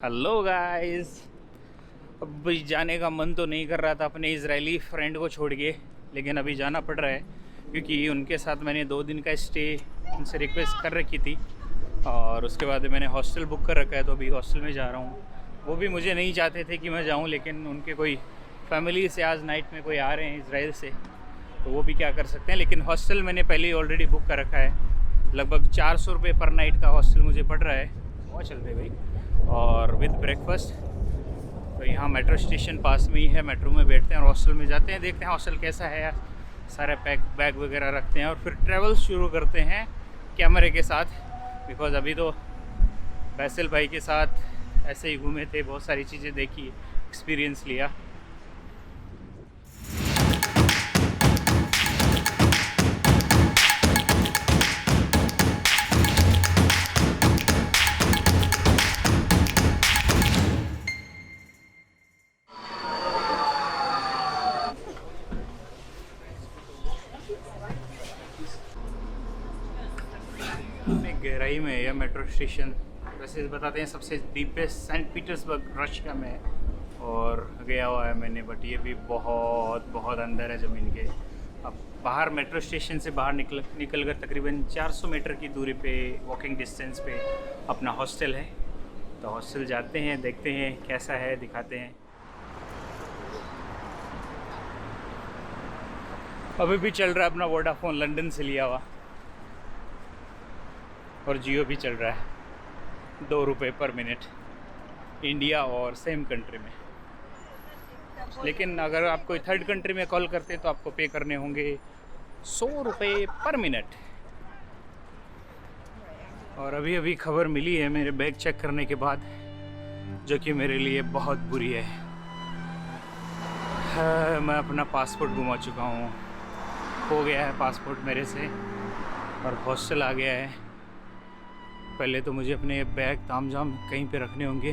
Hello guys. अब जाने का मन तो नहीं कर रहा था अपने इजरायली फ्रेंड को छोड़ के, लेकिन अभी जाना पड़ रहा है क्योंकि उनके साथ मैंने 2 दिन का स्टे उनसे रिक्वेस्ट कर रखी थी और उसके बाद मैंने हॉस्टल बुक कर रखा है, तो अभी हॉस्टल में जा रहा हूँ। वो भी मुझे नहीं चाहते थे कि मैं जाऊँ, लेकिन उनके कोई फैमिली से आज नाइट में कोई आ रहे हैं इजराइल से, तो वो भी क्या कर सकते हैं। लेकिन हॉस्टल मैंने पहले ही ऑलरेडी बुक कर रखा है। लगभग 400 रुपये पर नाइट का हॉस्टल मुझे पड़ रहा है। बहुत चल रही भाई, और विद ब्रेकफास्ट। तो यहाँ मेट्रो स्टेशन पास में ही है, मेट्रो में बैठते हैं और हॉस्टल में जाते हैं, देखते हैं हॉस्टल कैसा है यार। सारे बैग वगैरह रखते हैं और फिर ट्रैवल शुरू करते हैं कैमरे के साथ। बिकॉज़ अभी तो फैसल भाई के साथ ऐसे ही घूमे थे, बहुत सारी चीज़ें देखी, एक्सपीरियंस लिया। गहराई में है यह मेट्रो स्टेशन। वैसे बताते हैं सबसे डीपेस्ट सेंट पीटर्सबर्ग रशिया में है, और गया हुआ है मैंने, बट ये भी बहुत बहुत अंदर है ज़मीन के। अब बाहर मेट्रो स्टेशन से बाहर निकल कर तकरीबन 400 मीटर की दूरी पे, वॉकिंग डिस्टेंस पे अपना हॉस्टल है। तो हॉस्टल जाते हैं, देखते हैं कैसा है, दिखाते हैं। अभी भी चल रहा है अपना वोडाफोन लंदन से लिया हुआ, और जियो भी चल रहा है 2 रुपये पर मिनट इंडिया और सेम कंट्री में। लेकिन अगर आप कोई थर्ड कंट्री में कॉल करते हैं तो आपको पे करने होंगे 100 रुपये पर मिनट। और अभी खबर मिली है मेरे बैग चेक करने के बाद, जो कि मेरे लिए बहुत बुरी है। मैं अपना पासपोर्ट गुमा चुका हूँ, खो गया है पासपोर्ट मेरे से, और हॉस्टल आ गया है। पहले तो मुझे अपने बैग तामझाम कहीं पे रखने होंगे,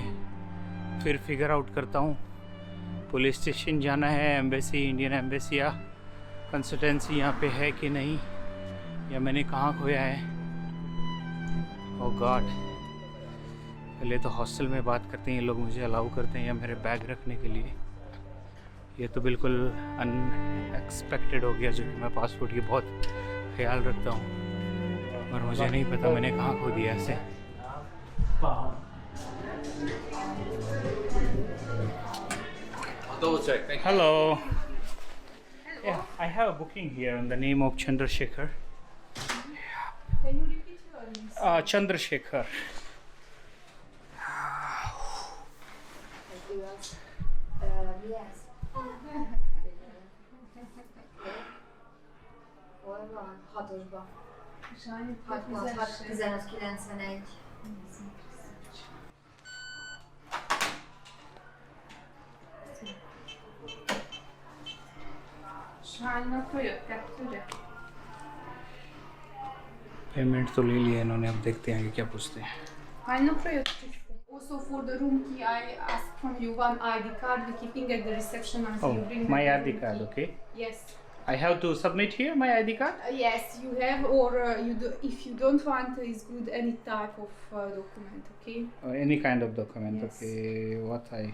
फिर फिगर आउट करता हूँ। पुलिस स्टेशन जाना है, एम्बेसी, इंडियन एम्बेसी या कंसल्टेंसी यहाँ पे है कि नहीं, या मैंने कहाँ खोया है। ओह गॉड, पहले तो हॉस्टल में बात करते हैं, ये लोग मुझे अलाउ करते हैं या मेरे बैग रखने के लिए। ये तो बिल्कुल अनएक्सपेक्टेड हो गया, जो कि मैं पासपोर्ट की बहुत ख्याल रखता हूँ और मुझे नहीं पता मैंने कहाँ खो दिया ऐसे। Hello. Yeah, I have a booking here on the name of Chandrasekhar. Can you repeat your name? Chandrasekhar. Yes. Hol van? 6-osban. 1591. Hány napra jöttek, ugye? Payment तो ले लिया इन्होंने, अब देखते हैं आगे क्या पूछते हैं। Hány napra jöttek? Also for the room key, I asked from you one ID card. We're keeping at the reception until you bring my the ID room card, key. okay. Yes. I have to submit here my ID card. Yes, you have, or you do, if you don't want, it's good any type of document, okay? Any kind of document, Yes. okay. What I,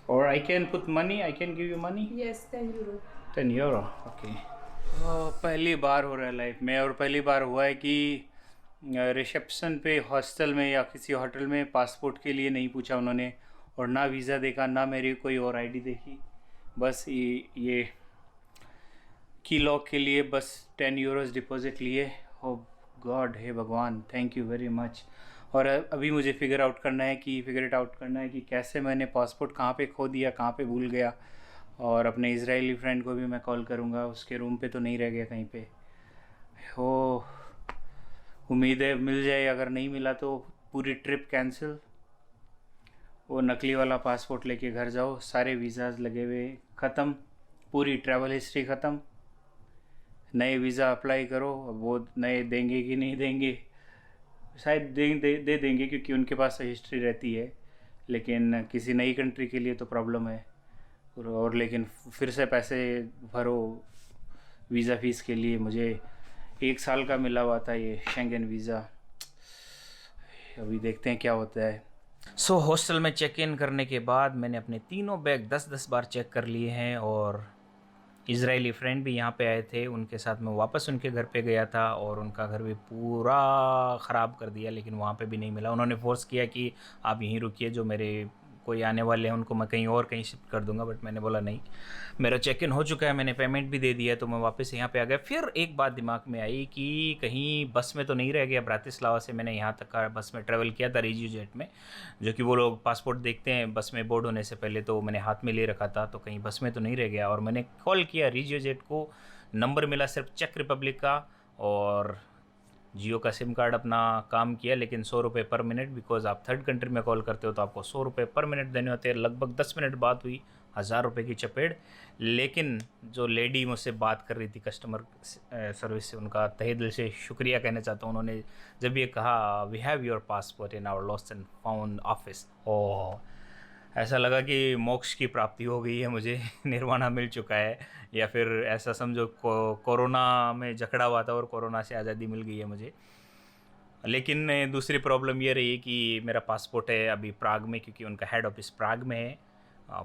or I can put money. I can give you money. Yes, 10 euro. 10 euro, okay. पहली बार हो रहा है life में, और पहली बार हुआ है कि रिसेप्शन पे हॉस्टल में या किसी होटल में पासपोर्ट के लिए नहीं पूछा उन्होंने, और ना वीज़ा देखा, ना मेरी कोई और आईडी देखी। बस ये की लॉक के लिए बस 10 यूरोज़ डिपॉज़िट लिए। ओ गॉड, हे भगवान, थैंक यू वेरी मच। और अभी मुझे फिगर इट आउट करना है कि कैसे मैंने पासपोर्ट कहाँ पे खो दिया, कहाँ पे भूल गया। और अपने इजरायली फ्रेंड को भी मैं कॉल करूँगा, उसके रूम पे तो नहीं रह गया कहीं पे। हो, उम्मीद है मिल जाए, अगर नहीं मिला तो पूरी ट्रिप कैंसिल। वो नकली वाला पासपोर्ट लेके घर जाओ, सारे वीज़ाज लगे हुए ख़त्म, पूरी ट्रैवल हिस्ट्री ख़त्म। नए वीज़ा अप्लाई करो, वो नए देंगे कि नहीं देंगे, शायद दे देंगे क्योंकि उनके पास हिस्ट्री रहती है, लेकिन किसी नई कंट्री के लिए तो प्रॉब्लम है। और लेकिन फिर से पैसे भरो वीज़ा फ़ीस के लिए। मुझे 1 साल का मिला हुआ था ये शेंगन वीज़ा, अभी देखते हैं क्या होता है। सो हॉस्टल में चेक इन करने के बाद मैंने अपने तीनों बैग 10-10 बार चेक कर लिए हैं और इजरायली फ्रेंड भी यहाँ पे आए थे, उनके साथ मैं वापस उनके घर पे गया था और उनका घर भी पूरा ख़राब कर दिया, लेकिन वहाँ पे भी नहीं मिला। उन्होंने फ़ोर्स किया कि आप यहीं रुकिए, जो मेरे कोई आने वाले हैं उनको मैं कहीं और कहीं शिफ्ट कर दूंगा, बट मैंने बोला नहीं, मेरा चेक इन हो चुका है, मैंने पेमेंट भी दे दिया, तो मैं वापस यहाँ पे आ गया। फिर एक बात दिमाग में आई कि कहीं बस में तो नहीं रह गया। ब्रातिस्लावा से मैंने यहाँ तक का बस में ट्रैवल किया था, रेजियोजेट में, जो कि वो लोग पासपोर्ट देखते हैं बस में बोर्ड होने से पहले, तो मैंने हाथ में ले रखा था, तो कहीं बस में तो नहीं रह गया। और मैंने कॉल किया रेजियोजेट को, नंबर मिला सिर्फ चेक रिपब्लिक का, और जियो का सिम कार्ड अपना काम किया, लेकिन 100 रुपये पर मिनट, बिकॉज आप थर्ड कंट्री में कॉल करते हो तो आपको 100 रुपये पर मिनट देने होते हैं। लगभग 10 मिनट बात हुई, 1000 रुपये की चपेट। लेकिन जो लेडी मुझसे बात कर रही थी कस्टमर सर्विस से, उनका तहे दिल से शुक्रिया कहना चाहता हूँ। उन्होंने जब ये कहा we have your passport in our lost and found office, oh ऐसा लगा कि मोक्ष की प्राप्ति हो गई है मुझे, निर्वाणा मिल चुका है, या फिर ऐसा समझो कोरोना में जकड़ा हुआ था और कोरोना से आज़ादी मिल गई है मुझे। लेकिन दूसरी प्रॉब्लम ये रही कि मेरा पासपोर्ट है अभी प्राग में, क्योंकि उनका हेड ऑफिस प्राग में है,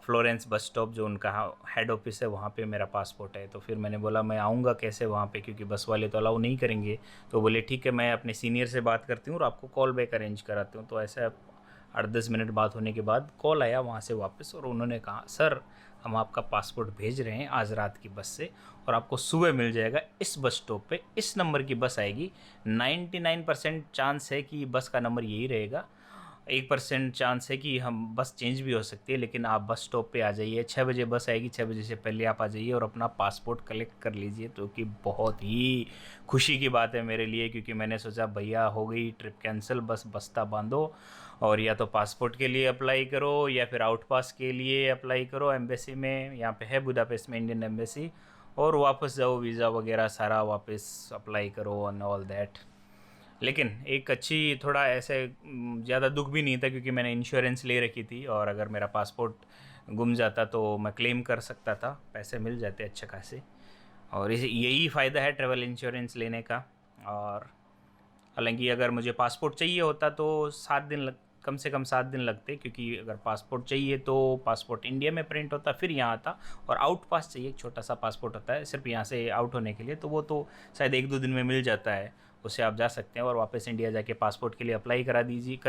फ्लोरेंस बस स्टॉप जो उनका हेड ऑफिस है वहाँ पे मेरा पासपोर्ट है। तो फिर मैंने बोला मैं आऊँगा कैसे वहाँ पे, क्योंकि बस वाले तो अलाउ नहीं करेंगे। तो बोले ठीक है, मैं अपने सीनियर से बात करती हूँ और आपको कॉल बैक अरेंज कराती हूँ। तो ऐसा 8-10 मिनट बात होने के बाद कॉल आया वहाँ से वापस, और उन्होंने कहा सर हम आपका पासपोर्ट भेज रहे हैं आज रात की बस से, और आपको सुबह मिल जाएगा इस बस स्टॉप पे, इस नंबर की बस आएगी। 99% चांस है कि बस का नंबर यही रहेगा, 1% चांस है कि हम बस चेंज भी हो सकती है, लेकिन आप बस स्टॉप पे आ जाइए, 6 बजे बस आएगी, 6 बजे से पहले आप आ जाइए और अपना पासपोर्ट कलेक्ट कर लीजिए। तो कि बहुत ही खुशी की बात है मेरे लिए, क्योंकि मैंने सोचा भैया हो गई ट्रिप कैंसिल, बस बस्ता बांधो और या तो पासपोर्ट के लिए अप्लाई करो या फिर आउट पास के लिए अप्लाई करो एम्बेसी में, यहाँ पे है बुडापेस्ट में इंडियन एम्बेसी, और वापस जाओ, वीज़ा वगैरह सारा वापस अप्लाई करो एंड ऑल दैट। लेकिन एक अच्छी, थोड़ा ऐसे ज़्यादा दुख भी नहीं था, क्योंकि मैंने इंश्योरेंस ले रखी थी, और अगर मेरा पासपोर्ट गुम जाता तो मैं क्लेम कर सकता था, पैसे मिल जाते अच्छे खासे। और यही फ़ायदा है ट्रैवल इंश्योरेंस लेने का। और हालांकि अगर मुझे पासपोर्ट चाहिए होता तो 7 दिन कम से कम 7 दिन लगते, क्योंकि अगर पासपोर्ट चाहिए तो पासपोर्ट इंडिया में प्रिंट होता फिर यहाँ आता, और आउट पास चाहिए, एक छोटा सा पासपोर्ट होता है सिर्फ यहाँ से आउट होने के लिए, तो वो तो शायद 1-2 दिन में मिल जाता है, उससे आप जा सकते हैं और वापस इंडिया जाके पासपोर्ट के लिए अप्लाई कर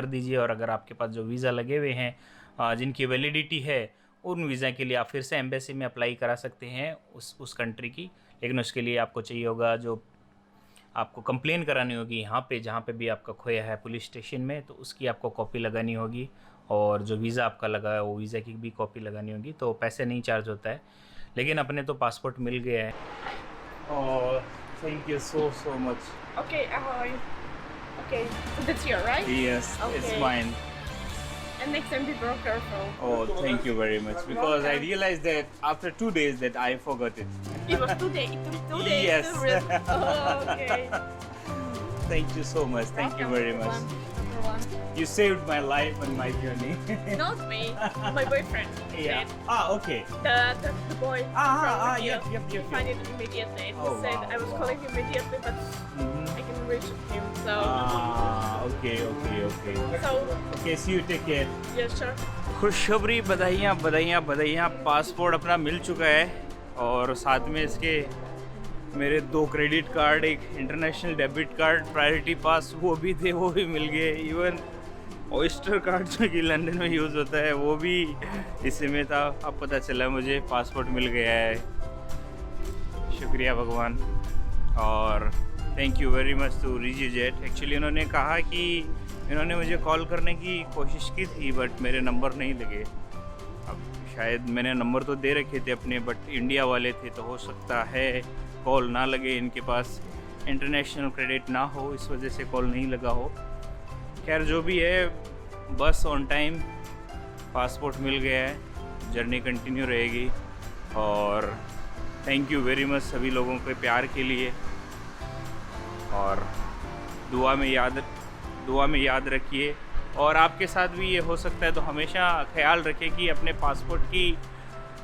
दीजिए। और अगर आपके पास जो वीज़ा लगे हुए हैं जिनकी वैलिडिटी है, उन वीज़ा के लिए आप फिर से एम्बेसी में अप्लाई करा सकते हैं उस कंट्री की। लेकिन उसके लिए आपको चाहिए होगा, जो आपको कंप्लेन करानी होगी यहाँ पे जहाँ पे भी आपका खोया है पुलिस स्टेशन में, तो उसकी आपको कॉपी लगानी होगी, और जो वीज़ा आपका लगा है वो वीज़ा की भी कॉपी लगानी होगी। तो पैसे नहीं चार्ज होता है, लेकिन अपने तो पासपोर्ट मिल गया है। Oh, thank you so much. Okay, ahoy. Okay, so that's your right? Yes, it's Okay. mine. And next time be more careful. Oh, thank you very much. Because I realized that after 2 days that I forgot it. It was 2 days. It took 2 days Yes. to really. Oh, okay. Thank you so much. Thank you very much. Everyone. You saved my life on my journey. Not me, my boyfriend. Yeah. did. Ah, okay. The boy. from Rio. Yep. He found it immediately. And Oh, he said wow, I was wow. calling him immediately, but Mhm. I can reach him. So, Ah, okay. so Okay, see you. Take care. yeah, sure. खुशखबरी, बधाइयाँ। Passport अपना मिल चुका है, और साथ में इसके मेरे 2 क्रेडिट कार्ड, एक इंटरनेशनल डेबिट कार्ड, प्रायोरिटी पास वो भी थे, वो भी मिल गए। इवन ऑयस्टर कार्ड जो कि लंदन में यूज़ होता है वो भी इसी में था। अब पता चला मुझे पासपोर्ट मिल गया है, शुक्रिया भगवान। और thank you very much to RegioJet. Actually उन्होंने कहा कि इन्होंने मुझे कॉल करने की कोशिश की थी, बट मेरे नंबर नहीं लगे। अब शायद मैंने नंबर तो दे रखे थे अपने, बट इंडिया वाले थे, तो हो सकता है कॉल ना लगे, इनके पास इंटरनेशनल क्रेडिट ना हो, इस वजह से कॉल नहीं लगा हो। खैर जो भी है, बस ऑन टाइम, पासपोर्ट मिल गया है, जर्नी कंटिन्यू रहेगी। और थैंक यू वेरी मच सभी लोगों के प्यार के लिए, और दुआ में याद रखिए। और आपके साथ भी ये हो सकता है तो हमेशा ख्याल रखें कि अपने पासपोर्ट की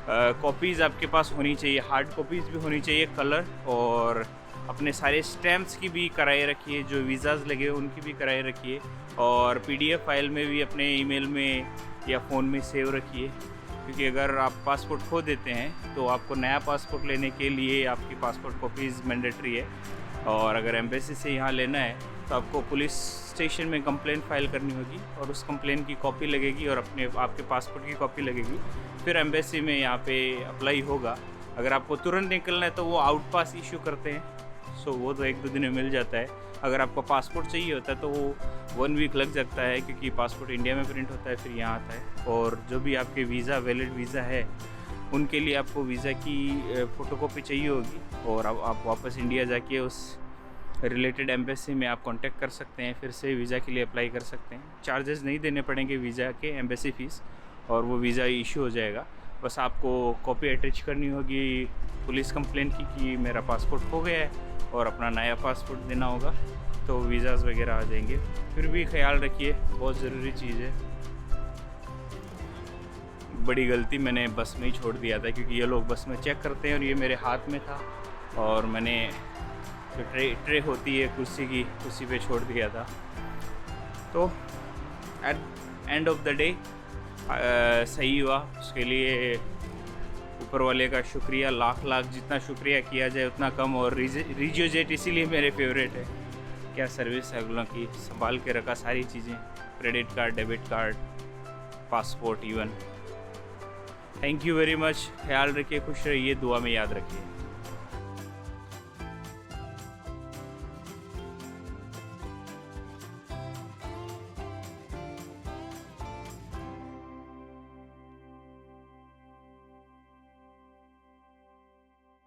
कॉपीज़ आपके पास होनी चाहिए, हार्ड कॉपीज़ भी होनी चाहिए, कलर और अपने सारे स्टैम्प्स की भी कराए रखिए, जो वीज़ाज़ लगे उनकी भी कराए रखिए, और PDF फाइल में भी अपने ईमेल में या फ़ोन में सेव रखिए, क्योंकि अगर आप पासपोर्ट खो देते हैं तो आपको नया पासपोर्ट लेने के लिए आपकी पासपोर्ट कॉपीज़ मैंडेटरी है। और अगर एम्बेसी से यहाँ लेना है तो आपको पुलिस स्टेशन में कंप्लेंट फ़ाइल करनी होगी, और उस कंप्लेंट की कॉपी लगेगी और आपके पासपोर्ट की कॉपी लगेगी, फिर एम्बेसी में यहाँ पे अप्लाई होगा। अगर आपको तुरंत निकलना है तो वो आउट पास इशू करते हैं, सो वो तो 1-2 दिन में मिल जाता है। अगर आपको पासपोर्ट चाहिए होता है तो वो 1 वीक लग जाता है, क्योंकि पासपोर्ट इंडिया में प्रिंट होता है फिर यहाँ आता है। और जो भी आपके वीज़ा वैलिड वीज़ा है उनके लिए आपको वीज़ा की फ़ोटोकॉपी चाहिए होगी, और अब आप वापस इंडिया जाके उस रिलेटेड एम्बेसी में आप कांटेक्ट कर सकते हैं, फिर से वीज़ा के लिए अप्लाई कर सकते हैं। चार्जेस नहीं देने पड़ेंगे वीज़ा के, एम्बेसी फ़ीस, और वो वीज़ा इशू हो जाएगा। बस आपको कॉपी अटैच करनी होगी पुलिस कंप्लेंट की कि मेरा पासपोर्ट खो गया है, और अपना नया पासपोर्ट देना होगा, तो वीज़ाज़ वगैरह आ जाएंगे। फिर भी ख्याल रखिए, बहुत ज़रूरी चीज़ है। बड़ी गलती मैंने बस में ही छोड़ दिया था, क्योंकि ये लोग बस में चेक करते हैं और ये मेरे हाथ में था, और मैंने जो ट्रे होती है कुर्सी की, कुर्सी पे छोड़ दिया था। तो at end of the day सही हुआ, उसके लिए ऊपर वाले का शुक्रिया, लाख जितना शुक्रिया किया जाए उतना कम। और रिजियो जेट इसीलिए मेरे फेवरेट है, क्या सर्विस है अगलों की, संभाल के रखा सारी चीज़ें, credit card, debit card, passport even. Thank you very much, ख्याल रखिए, खुश रहिए, दुआ में याद रखिए।